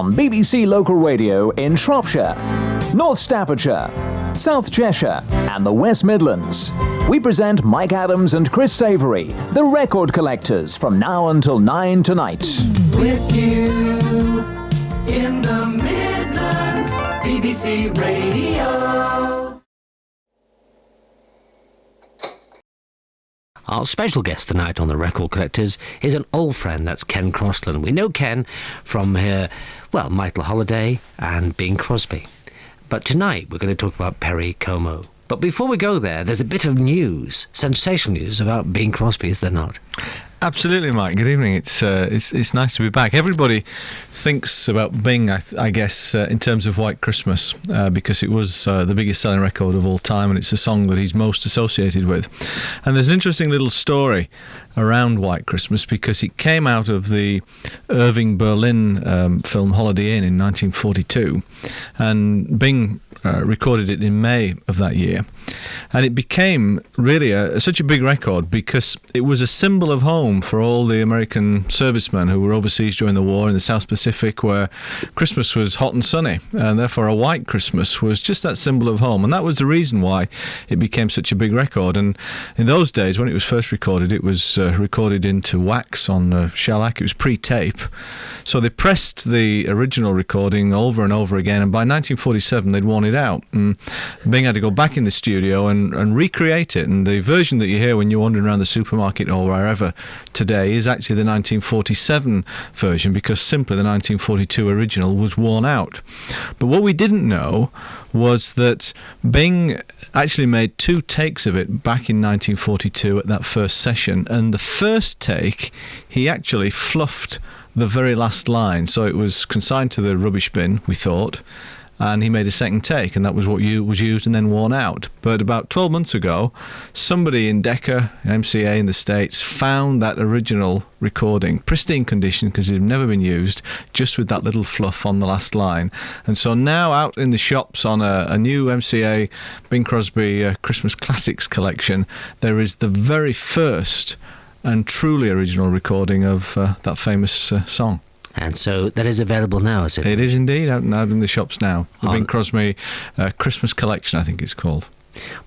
on BBC Local Radio in Shropshire, North Staffordshire, South Cheshire and the West Midlands. We present Mike Adams and Chris Savory, the record collectors, from now until 9 tonight. With you in the Midlands, BBC Radio. Our special guest tonight on the Record Collectors is an old friend. That's Ken Crossland. We know Ken from Michael Holiday and Bing Crosby. But tonight we're going to talk about Perry Como. But before we go there, there's a bit of news, sensational news about Bing Crosby, is there not? Absolutely, Mike. Good evening. It's nice to be back. Everybody thinks about Bing, I guess, in terms of White Christmas, because it was the biggest selling record of all time, and it's a song that he's most associated with. And there's an interesting little story around White Christmas, because it came out of the Irving Berlin film Holiday Inn in 1942, and Bing recorded it in May of that year. And it became really such a big record because it was a symbol of home for all the American servicemen who were overseas during the war in the South Pacific, where Christmas was hot and sunny, and therefore a white Christmas was just that symbol of home. And that was the reason why it became such a big record. And in those days, when it was first recorded, it was recorded into wax on shellac. It was pre-tape. So they pressed the original recording over and over again, and by 1947 they'd worn it out. And Bing had to go back in the studio and recreate it. And the version that you hear when you're wandering around the supermarket or wherever today is actually the 1947 version, because simply the 1942 original was worn out. But what we didn't know was that Bing actually made 2 takes of it back in 1942 at that first session, and the first take he actually fluffed the very last line, so it was consigned to the rubbish bin, we thought, and he made a second take, and that was what was used and then worn out. But about 12 months ago, somebody in Decca, MCA in the States, found that original recording, pristine condition because it had never been used, just with that little fluff on the last line. And so now out in the shops on a new MCA Bing Crosby Christmas Classics collection, there is the very first and truly original recording of that famous song. And so that is available now, is it? It is indeed, out in the shops now. The Bing Crosby Christmas Collection, I think it's called.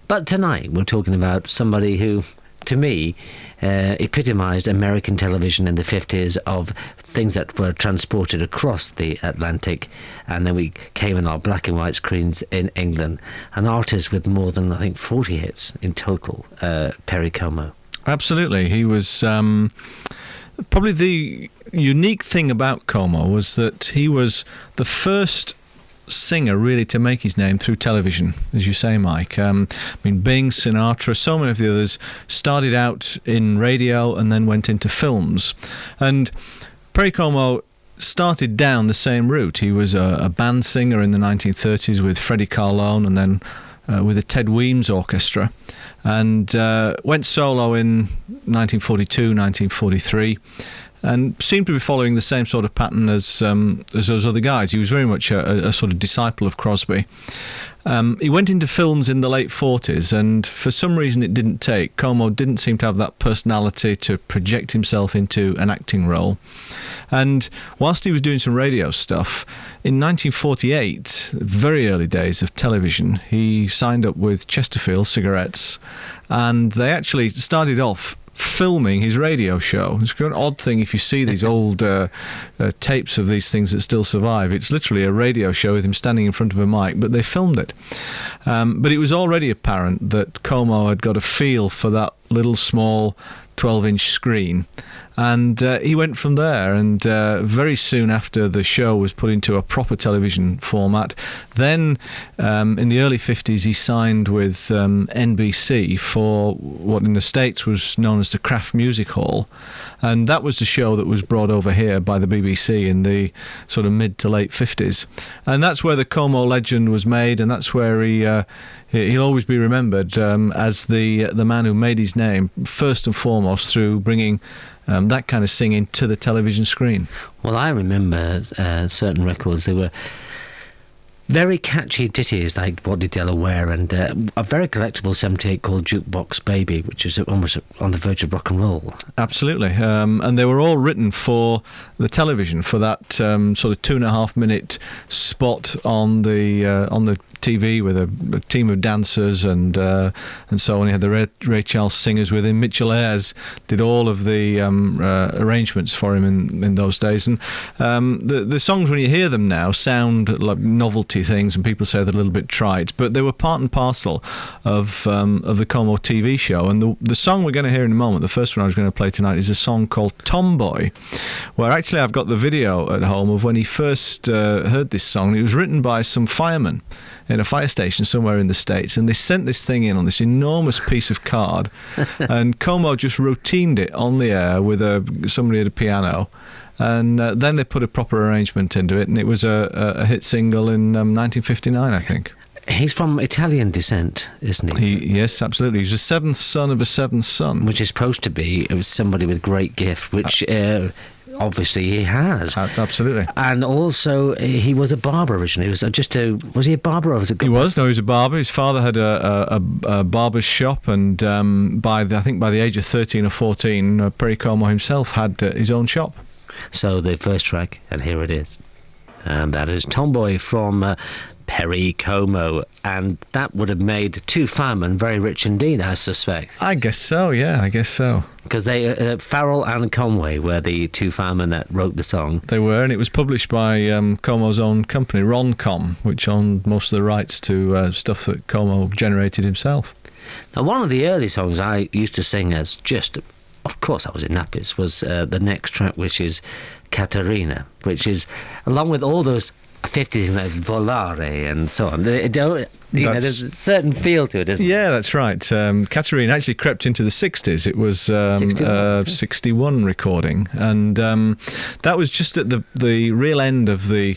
But tonight we're talking about somebody who, to me, epitomised American television in the 50s, of things that were transported across the Atlantic, and then we came in our black and white screens in England. An artist with more than, I think, 40 hits in total, Perry Como. Absolutely. He was... probably the unique thing about Como was that he was the first singer really to make his name through television, as you say, Mike. Bing, Sinatra, so many of the others started out in radio and then went into films. And Perry Como started down the same route. He was a band singer in the 1930s with Freddie Carlone, and then with the Ted Weems Orchestra, and went solo in 1942, 1943, and seemed to be following the same sort of pattern as those other guys. He was very much a sort of disciple of Crosby. He went into films in the late 40s, and for some reason it didn't take. Como didn't seem to have that personality to project himself into an acting role. And whilst he was doing some radio stuff, in 1948, very early days of television, he signed up with Chesterfield Cigarettes, and they actually started off filming his radio show. It's an odd thing if you see these old tapes of these things that still survive. It's literally a radio show with him standing in front of a mic, but they filmed it. But it was already apparent that Como had got a feel for that little small 12-inch screen, and he went from there. And very soon after the show was put into a proper television format, then in the early 50s he signed with NBC for what in the States was known as the Kraft Music Hall, and that was the show that was brought over here by the BBC in the sort of mid to late 50s. And that's where the Como legend was made, and that's where he'll always be remembered as the man who made his name first and foremost through bringing that kind of singing to the television screen. Well, I remember certain records. They were Very catchy ditties like What Did Della Wear, and a very collectible 78 called Jukebox Baby, which is almost on the verge of rock and roll. Absolutely. And they were all written for the television, for that sort of 2.5 minute spot on the TV with a team of dancers and so on. He had the Ray Charles singers with him. Mitchell Ayres did all of the arrangements for him in those days. And the songs, when you hear them now, sound like novelty things, and people say they're a little bit trite, but they were part and parcel of the Como TV show. And the song we're going to hear in a moment, the first one I was going to play tonight, is a song called Tomboy, where actually I've got the video at home of when he first heard this song. It was written by some firemen in a fire station somewhere in the States, and they sent this thing in on this enormous piece of card, and Como just routined it on the air with somebody at a piano, and then they put a proper arrangement into it, and it was a hit single in 1959, I think. He's from Italian descent, isn't he? Yes, absolutely. He's the seventh son of a seventh son. Which is supposed to be somebody with great gift, which obviously he has. Absolutely. And also, he was a barber originally. Was he a barber or was it? He was a barber. His father had a barber's shop, and by the age of 13 or 14, Perry Como himself had his own shop. So the first track, and here it is. And that is Tomboy from Perry Como, and that would have made two firemen very rich indeed, I suspect. I guess so, yeah, I guess so. Because Farrell and Conway were the two firemen that wrote the song. They were, and it was published by Como's own company, Roncom, which owned most of the rights to stuff that Como generated himself. Now, one of the early songs I used to sing as of course I was in nappies, was the next track, which is Caterina, which is, along with all those 50s like Volare and so on, there's a certain feel to it, isn't it? Yeah, that's right. Caterina actually crept into the 60s. It was 61 recording, and that was just at the real end of the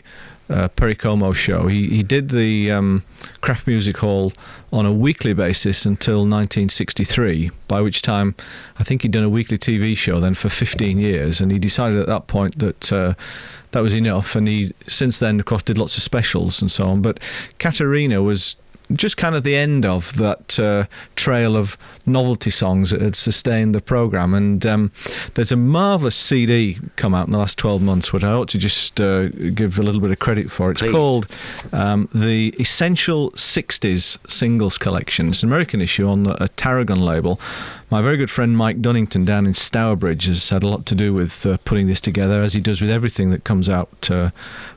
Perry Como show. He did the Craft Music Hall on a weekly basis until 1963, by which time I think he'd done a weekly TV show then for 15 years, and he decided at that point that that was enough, and he since then of course did lots of specials and so on. But Caterina was just kind of the end of that trail of novelty songs that had sustained the programme, and there's a marvellous CD come out in the last 12 months which I ought to just give a little bit of credit for. It's called the Essential 60s Singles Collection. It's an American issue on a Tarragon label. My very good friend Mike Dunnington down in Stourbridge has had a lot to do with putting this together, as he does with everything that comes out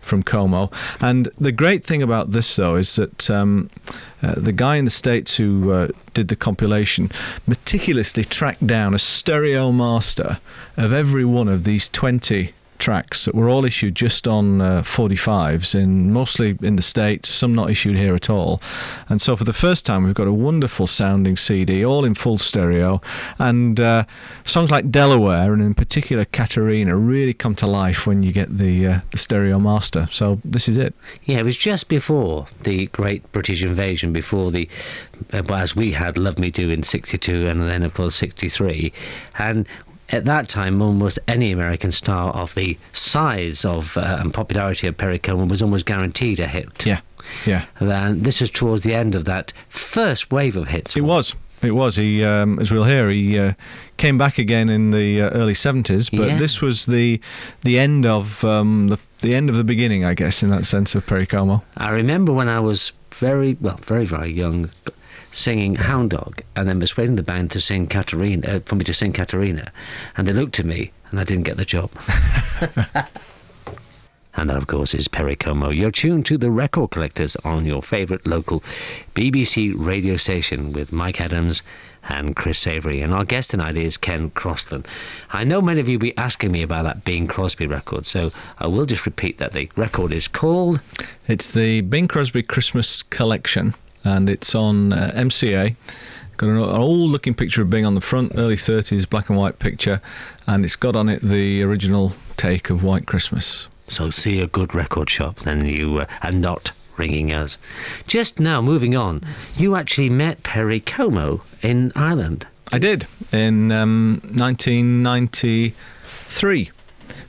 from Como. And the great thing about this, though, is that the guy in the States who did the compilation meticulously tracked down a stereo master of every one of these 20 tracks that were all issued just on 45s, mostly in the States, some not issued here at all. And so for the first time we've got a wonderful sounding CD, all in full stereo, and songs like Delaware and in particular Caterina really come to life when you get the stereo master. So this is it. Yeah, it was just before the Great British Invasion, before the as we had Love Me Do in 62 and then of course 63, and at that time, almost any American star of the size of and popularity of Perry Como was almost guaranteed a hit. Yeah. And this was towards the end of that first wave of hits. It was. He, as we'll hear, he came back again in the early 70s, but this was the end of the end of the beginning, I guess, in that sense of Perry Como. I remember when I was very, very young, singing Hound Dog, and then persuading the band to sing Caterina, for me to sing Caterina, and they looked at me and I didn't get the job. And that of course is Perry Como. You're tuned to The Record Collectors on your favourite local BBC radio station with Mike Adams and Chris Savory, and our guest tonight is Ken Crossland. I know many of you will be asking me about that Bing Crosby record, so I will just repeat that the record is called... It's the Bing Crosby Christmas Collection, and it's on MCA. Got an old looking picture of Bing on the front, early 30s black and white picture, and it's got on it the original take of White Christmas. So see a good record shop, then you are not ringing us. Just now, moving on, you actually met Perry Como in Ireland. I did, in 1993.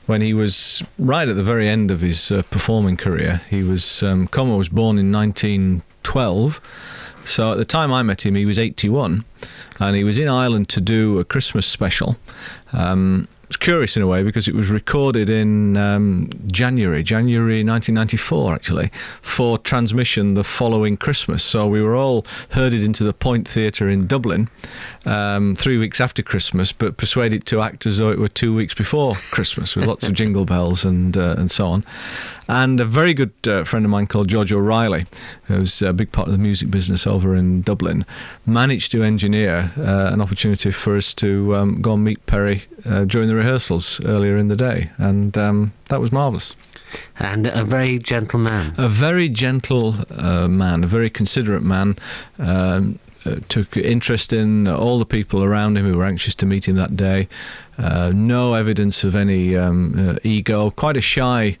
when he was right at the very end of his performing career. He was Como was born in 1912, so at the time I met him he was 81, and he was in Ireland to do a Christmas special. It's curious in a way because it was recorded in January 1994 actually, for transmission the following Christmas. So we were all herded into the Point Theatre in Dublin 3 weeks after Christmas, but persuaded to act as though it were 2 weeks before Christmas, with lots of jingle bells and so on. And a very good friend of mine called George O'Reilly, who's a big part of the music business over in Dublin, managed to engineer an opportunity for us to go and meet Perry during the rehearsals earlier in the day, and that was marvellous. And a very gentle man. A very gentle man, a very considerate man. Took interest in all the people around him who were anxious to meet him that day. No evidence of any ego. Quite a shy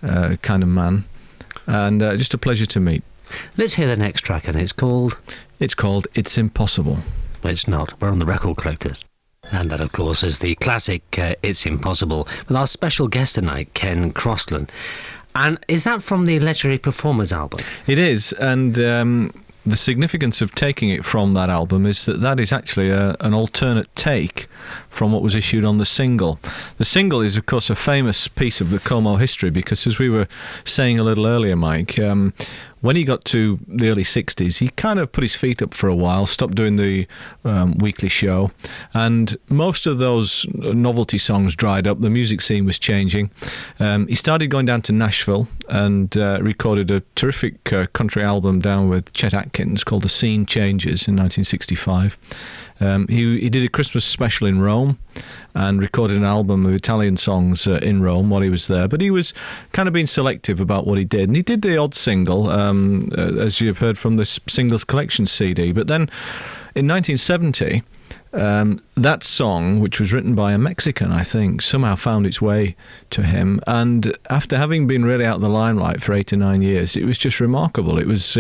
kind of man, and just a pleasure to meet. Let's hear the next track, and it's called It's Impossible. Well, it's not. We're on the Record Collectors. And that, of course, is the classic It's Impossible, with our special guest tonight, Ken Crossland. And is that from the Legendary Performers album? It is, and the significance of taking it from that album is that is actually an alternate take from what was issued on the single. The single is, of course, a famous piece of the Como history because, as we were saying a little earlier, Mike, when he got to the early 60s, he kind of put his feet up for a while, stopped doing the weekly show, and most of those novelty songs dried up. The music scene was changing. He started going down to Nashville and recorded a terrific country album down with Chet Atkins called The Scene Changes in 1965. He did a Christmas special in Rome and recorded an album of Italian songs in Rome while he was there, but he was kind of being selective about what he did, and he did the odd single, as you've heard from this Singles Collection CD. But then in 1970 that song, which was written by a Mexican, I think, somehow found its way to him, and after having been really out of the limelight for 8 or 9 years, it was just remarkable. It was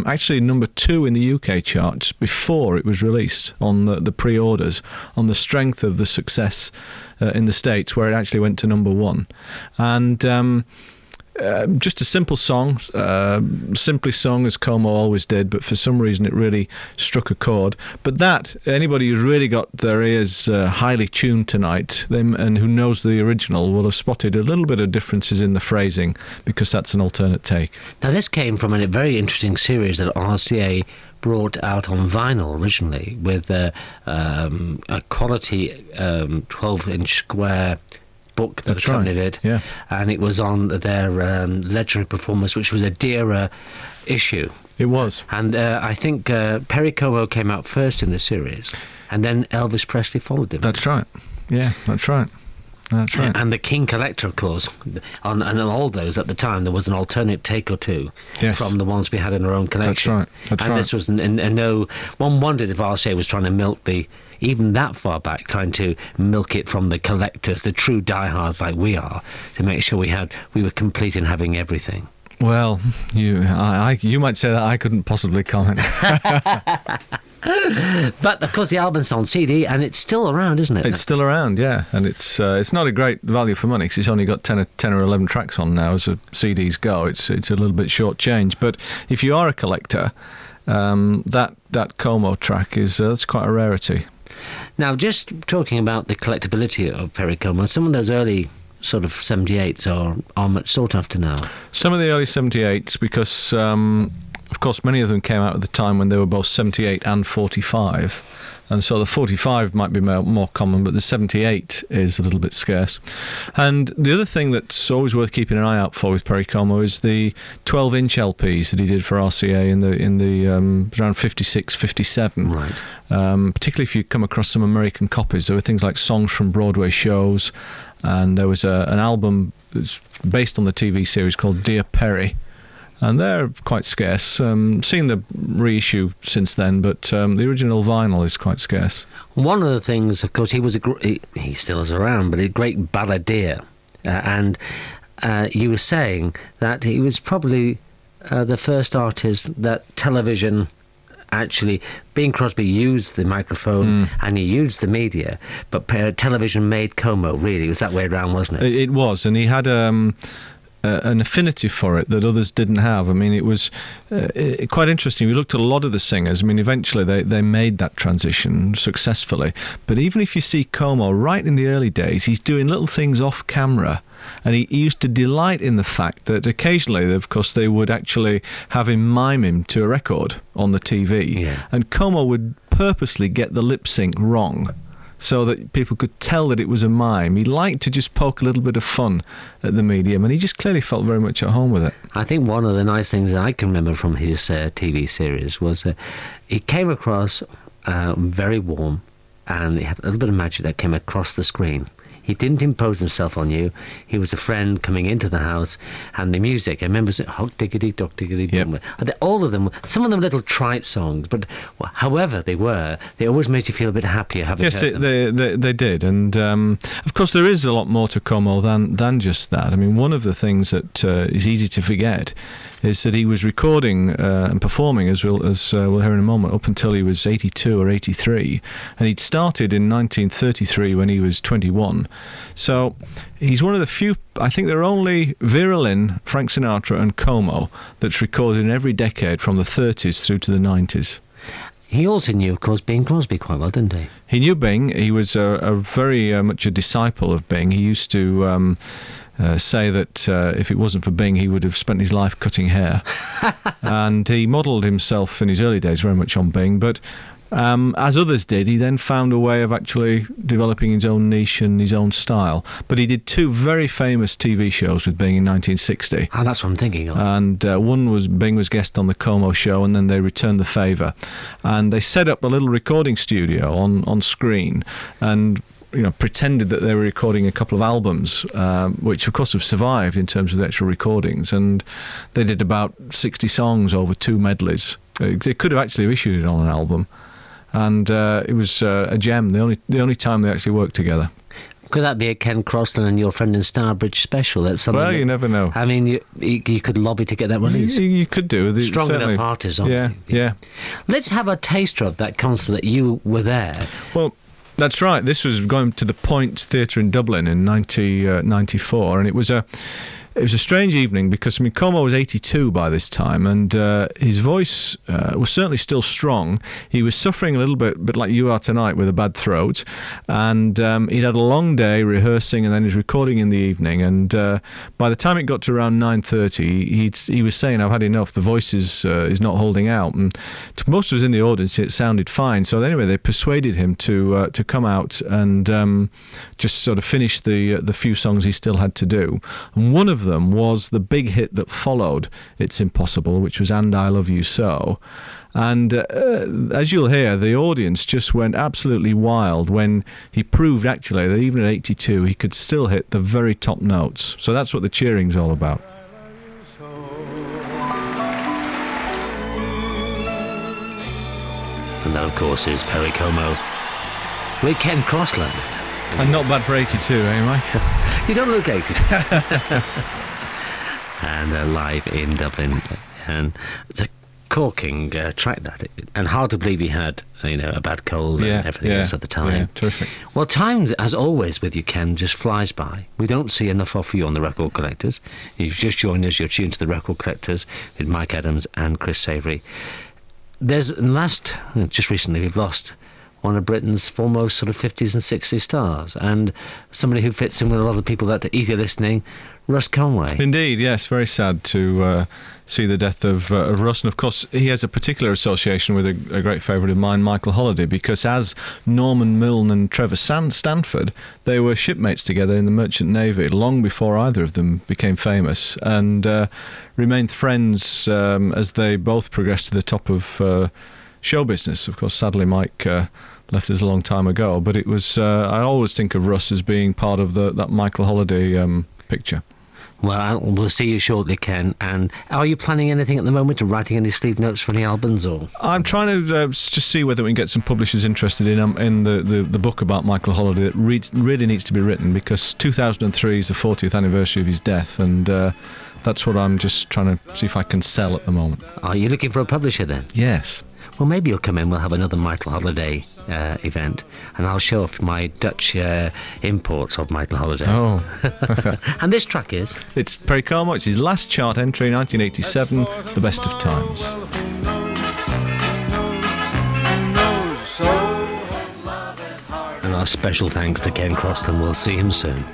actually number 2 in the UK charts before it was released on the pre-orders, on the strength of the success in the States, where it actually went to number 1. And just a simple song, simply sung as Como always did, but for some reason it really struck a chord. But that, anybody who's really got their ears highly tuned tonight, and who knows the original, will have spotted a little bit of differences in the phrasing, because that's an alternate take. Now, this came from a very interesting series that RCA brought out on vinyl originally, with a quality 12-inch square book that accompanied it, yeah. And it was on their Legendary Performers, which was a dearer issue. It was. And I think Perry Como came out first in the series, and then Elvis Presley followed him. That's right. Yeah, that's right. That's right. And the King Collector, of course, on all those at the time, there was an alternate take or two, yes, from the ones we had in our own collection. That's right. That's and right. This was no one wondered if RCA was trying to milk even that far back, trying to milk it from the collectors, the true diehards like we are, to make sure we were complete in having everything. Well, you might say that. I couldn't possibly comment. But of course the album's on CD and it's still around, isn't it? It's still around, yeah, and it's not a great value for money because it's only got 10 or 11 tracks on now as CDs go. It's a little bit short change, but if you are a collector, that Como track that's quite a rarity. Now, just talking about the collectability of Perry Como, some of those early sort of 78s are much sought after now. Some of the early 78s, because of course many of them came out at the time when they were both 78 and 45, and so the 45 might be more common, but the 78 is a little bit scarce. And the other thing that's always worth keeping an eye out for with Perry Como is the 12-inch LPs that he did for RCA in the around 56, 57. Right. Particularly if you come across some American copies, there were things like songs from Broadway shows, and there was an album that's based on the TV series called Dear Perry, and they're quite scarce. Seen the reissue since then, but the original vinyl is quite scarce. One of the things, of course, he still is around, but a great balladeer, and you were saying that he was probably the first artist that television actually, Bing Crosby used the microphone and he used the media, but television made Como, really. It was that way around, wasn't it? It was, and he had an affinity for it that others didn't have. I mean, it was quite interesting. We looked at a lot of the singers. I mean, eventually they made that transition successfully. But even if you see Como right in the early days, he's doing little things off camera. And he used to delight in the fact that occasionally, of course, they would actually have him mime him to a record on the TV. Yeah. And Como would purposely get the lip sync wrong, so that people could tell that it was a mime. He liked to just poke a little bit of fun at the medium, and he just clearly felt very much at home with it. I think one of the nice things that I can remember from his TV series was that he came across very warm, and he had a little bit of magic that came across the screen. He didn't impose himself on you. He was a friend coming into the house, and the music, I remember saying, "Hog diggity, dog diggity." Yep. All of them, some of them little trite songs, but however they were, they always made you feel a bit happier having heard them. They did, and of course there is a lot more to Como than just that. I mean, one of the things that is easy to forget is that he was recording and performing, as we'll hear in a moment, up until he was 82 or 83, and he'd started in 1933 when he was 21. So he's one of the few, I think there are only Vera Lynn, Frank Sinatra and Como that's recorded in every decade from the 30s through to the 90s. He also knew, of course, Bing Crosby quite well, didn't he? He knew Bing. He was a very much a disciple of Bing. He used to say that if it wasn't for Bing, he would have spent his life cutting hair. And he modelled himself in his early days very much on Bing, but as others did, he then found a way of actually developing his own niche and his own style. But he did two very famous TV shows with Bing in 1960. Oh, that's what I'm thinking of. And one was Bing was guest on the Como show, and then they returned the favour. And they set up a little recording studio on screen, and pretended that they were recording a couple of albums, which of course have survived in terms of the actual recordings, and they did about 60 songs over two medleys. They could have actually issued it on an album, and it was a gem. The only time they actually worked together. Could that be a Ken Crossland and Your Friend in Starbridge special? That's something. Well, you never know. I mean, you could lobby to get that released. You could do. Strong enough artists, aren't they? Yeah. Let's have a taster of that concert that you were there. Well, that's right. This was going to the Point Theatre in Dublin in 1994, and it was a strange evening because, I mean, Como was 82 by this time, and his voice was certainly still strong. He was suffering a little bit like you are tonight, with a bad throat, and he'd had a long day rehearsing, and then he was recording in the evening, and by the time it got to around 9:30, he was saying, "I've had enough, the voice is not holding out," and to most of us in the audience it sounded fine. So anyway, they persuaded him to come out and just sort of finish the few songs he still had to do, and one of them was the big hit that followed It's Impossible, which was And I Love You So. And as you'll hear, the audience just went absolutely wild when he proved actually that even at 82 he could still hit the very top notes. So that's what the cheering's all about. And that, of course, is Perry Como with Ken Crossland. And not bad for 82, eh, Mike? You don't look 80. And live in Dublin, and it's a corking track, that, and hard to believe he had a bad cold and everything else at the time. Yeah, terrific. Well, time, as always with you, Ken, just flies by. We don't see enough of you on the Record Collectors. You've just joined us. You're tuned to the Record Collectors with Mike Adams and Chris Savory. Just recently, we've lost one of Britain's foremost sort of 50s and 60s stars, and somebody who fits in with a lot of people that are easier listening, Russ Conway. Indeed, yes, very sad to see the death of Russ, and of course he has a particular association with a great favourite of mine, Michael Holliday, because as Norman Milne and Trevor Stanford, they were shipmates together in the Merchant Navy long before either of them became famous, and remained friends as they both progressed to the top of show business. Of course, sadly, Mike left us a long time ago, but it was I always think of Russ as being part of that Michael Holliday picture. Well, we'll see you shortly, Ken. And are you planning anything at the moment, or writing any sleeve notes for any albums? Or I'm trying to just see whether we can get some publishers interested in the book about Michael Holliday that really needs to be written, because 2003 is the 40th anniversary of his death, and that's what I'm just trying to see if I can sell at the moment. Are you looking for a publisher then? Yes. Well, maybe you'll come in, we'll have another Michael Holiday event, and I'll show off my Dutch imports of Michael Holiday. Oh. And this track is? It's Perry Como. It's his last chart entry, 1987, The Best of Times. And our special thanks to Ken Crossland. We'll see him soon.